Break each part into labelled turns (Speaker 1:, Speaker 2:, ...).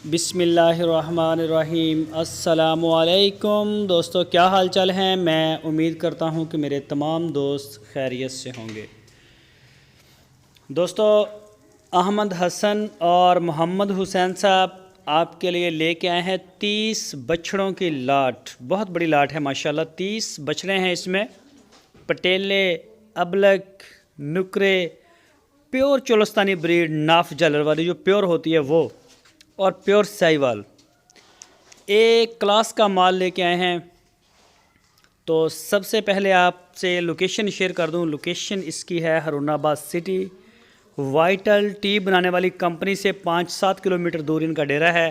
Speaker 1: बिस्मिल्लाहिर्रहमानिर्रहीम। अस्सलामुअलैकुम दोस्तों, क्या हाल चाल हैं। मैं उम्मीद करता हूं कि मेरे तमाम दोस्त खैरियत से होंगे। दोस्तों, अहमद हसन और मोहम्मद हुसैन साहब आपके लिए लेके आए हैं 30 बछड़ों की लाट। बहुत बड़ी लाट है माशाल्लाह। 30 बछड़े हैं इसमें। पटेले, अबलक, नुकरे, प्योर चोलस्तानी ब्रीड, नाफ जालर वाली जो प्योर होती है वो, और प्योर साहिवाल। एक क्लास का माल लेके आए हैं। तो सबसे पहले आपसे लोकेशन शेयर कर दूं। लोकेशन इसकी है हारूनाबाद सिटी। वाइटल टी बनाने वाली कंपनी से 5-7 किलोमीटर दूर इनका डेरा है।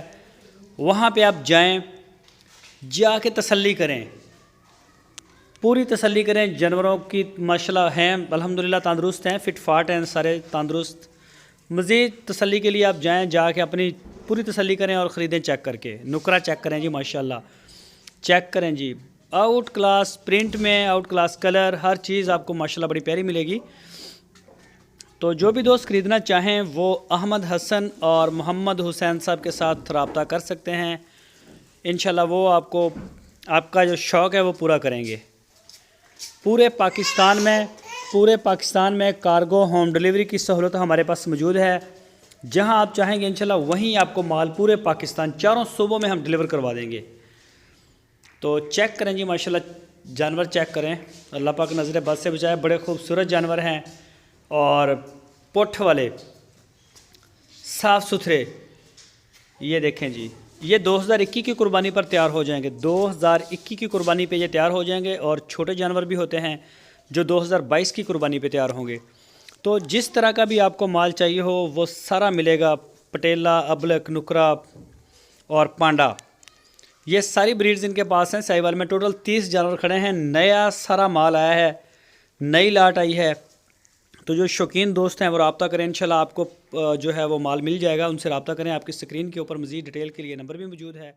Speaker 1: वहाँ पे आप जाएं, जाके तसल्ली करें, पूरी तसल्ली करें। जानवरों की माशाल्लाह हैं, अल्हम्दुलिल्लाह तंदुरुस्त हैं, फिट फाट हैं, सारे तंदुरुस्त। मज़ीद तसल्ली के लिए आप जाएं, जाके अपनी पूरी तसल्ली करें और ख़रीदें चेक करके। नुकरा चेक करें जी, माशाल्लाह चेक करें जी। आउट क्लास प्रिंट में, आउट क्लास कलर, हर चीज़ आपको माशाल्लाह बड़ी प्यारी मिलेगी। तो जो भी दोस्त ख़रीदना चाहें वो अहमद हसन और मोहम्मद हुसैन साहब के साथ रब्ता कर सकते हैं। इंशाल्लाह वो आपको आपका जो शौक़ है वो पूरा करेंगे। पूरे पाकिस्तान में कार्गो होम डिलीवरी की सहूलत हमारे पास मौजूद है। जहां आप चाहेंगे इंशाल्लाह वहीं आपको माल पूरे पाकिस्तान, चारों सूबों में हम डिलीवर करवा देंगे। तो चेक करें जी, माशाल्लाह जानवर चेक करें। अल्लाह पाक नज़र बद से बचाए। बड़े खूबसूरत जानवर हैं और पुठ वाले, साफ़ सुथरे। ये देखें जी, ये 2021 की कुर्बानी पर तैयार हो जाएंगे। 2021 की कुर्बानी पे ये तैयार हो जाएंगे। और छोटे जानवर भी होते हैं जो 2022 की कुर्बानी पे तैयार होंगे। तो जिस तरह का भी आपको माल चाहिए हो वो सारा मिलेगा। पटेला, अबलक, नुकरा और पांडा, ये सारी ब्रीड्स इनके पास हैं। साहिवाल में टोटल 30 जानवर खड़े हैं। नया सारा माल आया है, नई लाट आई है। तो जो शौकीन दोस्त हैं वो रब्ता करें, इंशाल्लाह आपको जो है वो माल मिल जाएगा। उनसे रब्ता करें। आपकी स्क्रीन के ऊपर मज़ीद डिटेल के लिए नंबर भी मौजूद है।